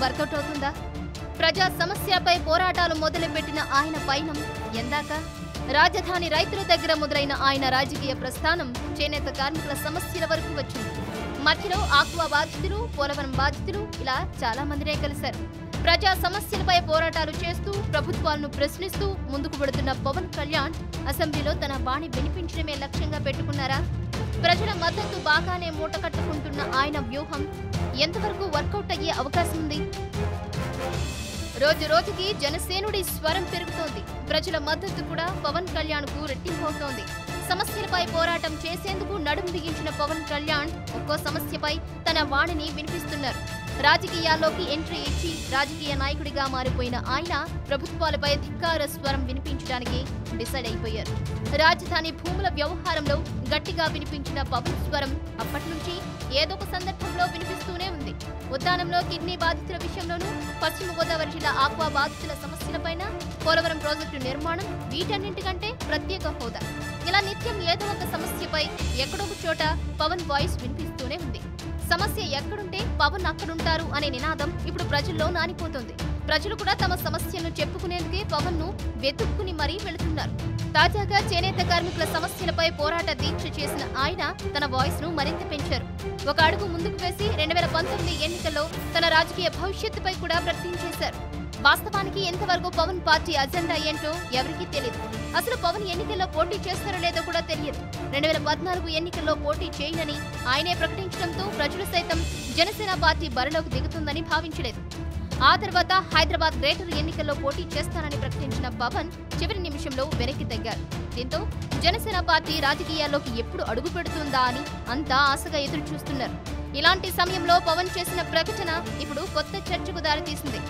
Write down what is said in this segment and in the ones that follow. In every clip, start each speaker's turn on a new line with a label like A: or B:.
A: Work out అవుతుందా? ప్రజా సమస్యలపై పోరాటాలు మొదలుపెట్టిన ఆయన పయనం ఎందాక? రాజధాని రైతుల దగ్గర మొదలైన ఆయన రాజకీయ ప్రస్థానం చేనేత కార్మికుల సమస్యల వరకు వచ్చింది. మధ్యలో ఆక్వా బాధితులు, పోలవరం బాధితులు ఇలా చాలా మందినే కలిశారు. ప్రజా సమస్యలపై పోరాటాలు చేస్తూ ప్రభుత్వాలను ప్రశ్నిస్తూ ముందుకు వెడుతున్న పవన్ కళ్యాణ్ అసెంబ్లీలో తన వాణి వినిపించడమే లక్ష్యంగా పెట్టుకున్నారా? ప్రజల మద్దతు బాగానే మూట కట్టుకుంటున్న ఆయన వ్యూహం ఎంతవరకు వర్కౌట్ అయ్యే అవకాశం ఉంది? రోజు రోజుకి జనసేనుడి స్వరం పెరుగుతోంది. ప్రజల మద్దతు కూడా పవన్ కళ్యాణ్ కు రెట్టింపవుతోంది. సమస్యలపై పోరాటం చేసేందుకు నడుం బిగించిన పవన్ కళ్యాణ్ ఒక్కో సమస్యపై తన వాణిని వినిపిస్తున్నారు. రాజకీయాల్లోకి ఎంట్రీ ఇచ్చి రాజకీయ నాయకుడిగా మారిపోయిన ఆయన ప్రభుత్వాలపై ధిక్కార స్వరం వినిపించడానికి డిసైడ్ అయిపోయారు. రాజధాని భూముల వ్యవహారంలో గట్టిగా వినిపించిన పవన్ స్వరం అప్పటి నుంచి ఏదో ఒక సందర్భంలో వినిపిస్తూనే ఉంది. ఉద్దానంలో కిడ్నీ బాధితుల విషయంలోనూ, పశ్చిమ గోదావరి జిల్లా ఆక్వా బాధితుల సమస్యలపైన, పోలవరం ప్రాజెక్టు నిర్మాణం, వీటన్నింటికంటే ప్రత్యేక హోదా, ఇలా నిత్యం ఏదో ఒక సమస్యపై ఎక్కడొక చోట పవన్ వాయిస్ వినిపిస్తూనే ఉంది. సమస్య ఎక్కడుంటే పవన్ అక్కడుంటారు అనే నినాదం ఇప్పుడు ప్రజల్లో నానిపోతుంది. ప్రజలు కూడా తమ సమస్యలను చెప్పుకునేందుకే పవన్ ను వెతుక్కుని మరీ వెళుతున్నారు. తాజాగా చేనేత కార్మికుల సమస్యలపై పోరాట దీక్ష చేసిన ఆయన తన వాయిస్ ను మరింత పెంచారు. ఒక అడుగు ముందుకు వేసి 2019 ఎన్నికల్లో తన రాజకీయ భవిష్యత్తుపై కూడా ప్రకటించేశారు. వాస్తవానికి ఎంతవరకు పవన్ పార్టీ అజెండా ఏంటో ఎవరికీ తెలియదు. అసలు పవన్ ఎన్నికల్లో పోటీ చేస్తారో లేదో కూడా తెలియదు. 2014 ఎన్నికల్లో పోటీ చేయనని ఆయనే ప్రకటించడంతో ప్రజలు సైతం జనసేన పార్టీ బరిలోకి దిగుతుందని భావించలేదు. ఆ తర్వాత హైదరాబాద్ గ్రేటర్ ఎన్నికల్లో పోటీ చేస్తానని ప్రకటించిన పవన్ చివరి నిమిషంలో వెనక్కి తగ్గారు. దీంతో జనసేన పార్టీ రాజకీయాల్లోకి ఎప్పుడు అడుగు పెడుతుందా అని అంతా ఆశగా ఎదురు చూస్తున్నారు. ఇలాంటి సమయంలో పవన్ చేసిన ప్రకటన ఇప్పుడు కొత్త చర్చకు దారితీసింది.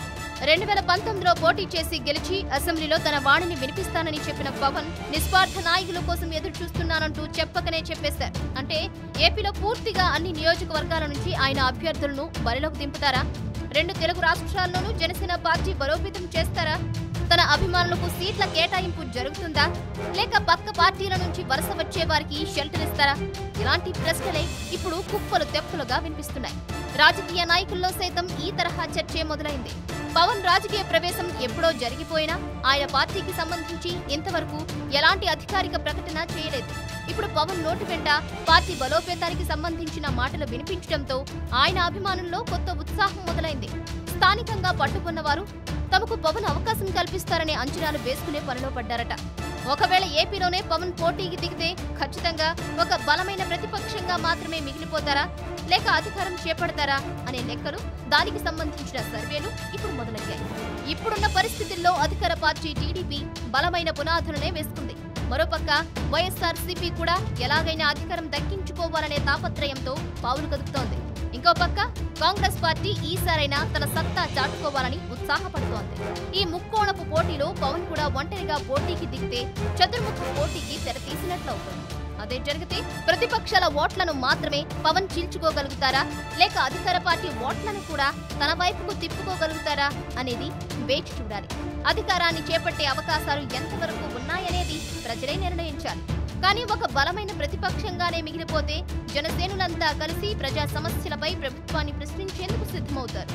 A: 2019లో పోటీ చేసి గెలిచి అసెంబ్లీలో తన వాణిని వినిపిస్తానని చెప్పిన పవన్ నిస్వార్థ నాయకుల కోసం ఎదురు చూస్తున్నానంటూ చెప్పకనే చెప్పేశారు. అంటే ఏపీలో పూర్తిగా అన్ని నియోజకవర్గాల నుంచి ఆయన అభ్యర్థులను బరిలోకి దింపుతారా? 2 తెలుగు రాష్ట్రాల్లోనూ జనసేన పార్టీ బలోపేతం చేస్తారా? తన అభిమానులకు సీట్ల కేటాయింపు జరుగుతుందా? లేక పక్క పార్టీల నుంచి వరుస వచ్చే వారికి షెల్టర్ ఇస్తారా? ఇలాంటి ప్రశ్నలే ఇప్పుడు కుప్పలు తెప్పలుగా వినిపిస్తున్నాయి. రాజకీయ నాయకుల్లో సైతం ఈ తరహా చర్చే మొదలైంది. పవన్ రాజకీయ ప్రవేశం ఎప్పుడో జరిగిపోయినా ఆయన పార్టీకి సంబంధించి ఇంతవరకు ఎలాంటి అధికారిక ప్రకటన చేయలేదు. ఇప్పుడు పవన్ నోటి వెంట పార్టీ బలోపేతానికి సంబంధించిన మాటలు వినిపించడంతో ఆయన అభిమానుల్లో కొత్త ఉత్సాహం మొదలైంది. స్థానికంగా పట్టుకున్నవారు తమకు పవన్ అవకాశం కల్పిస్తారనే అంచనాలు వేసుకునే పనిలో పడ్డారట. ఒకవేళ ఏపీలోనే పవన్ పోటీకి దిగితే ఖచ్చితంగా ఒక బలమైన ప్రతిపక్షంగా మాత్రమే మిగిలిపోతారా, లేక అధికారం చేపడతారా అనే లెక్కలు, దానికి సంబంధించిన సర్వేలు ఇప్పుడు మొదలయ్యాయి. ఇప్పుడున్న పరిస్థితుల్లో అధికార పార్టీ టీడీపీ బలమైన పునాదులనే వేసుకుంది. మరోపక్క వైఎస్ఆర్సీపీ కూడా ఎలాగైనా అధికారం దక్కించుకోవాలనే తాపత్రయంతో పావులు కదుపుతోంది. ఇంకో పక్క కాంగ్రెస్ పార్టీ ఈసారైనా తన సత్తా చాటుకోవాలని ఉత్సాహపడుతోంది. ఈ ముక్కోణపు పోటీలో పవన్ కూడా ఒంటరిగా పోటీకి దిగితే చతుర్ముఖ పోటీకి తెరతీసినట్లవుతుంది. అదే జరిగితే ప్రతిపక్షాల ఓట్లను మాత్రమే పవన్ చీల్చుకోగలుగుతారా, లేక అధికార పార్టీ ఓట్లను కూడా తన వైపుకు తిప్పుకోగలుగుతారా అనేది వేచి చూడాలి. అధికారాన్ని చేపట్టే అవకాశాలు ఎంతవరకు ఉన్నాయనేది ప్రజలే నిర్ణయించాలి. కానీ ఒక బలమైన ప్రతిపక్షంగానే మిగిలిపోతే జనసేనులంతా కలిసి ప్రజా సమస్యలపై ప్రభుత్వాన్ని ప్రశ్నించేందుకు సిద్ధమవుతారు.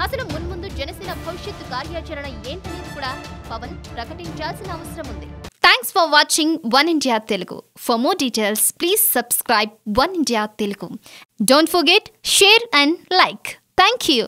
A: అసలు మున్ముందు జనసేన భవిష్యత్తు కార్యాచరణ ఏంటనేది కూడా పవన్ ప్రకటించాల్సిన అవసరం ఉంది. Thanks for watching One India Telugu. For more details, please subscribe One India Telugu. Don't forget, share and like. Thank you.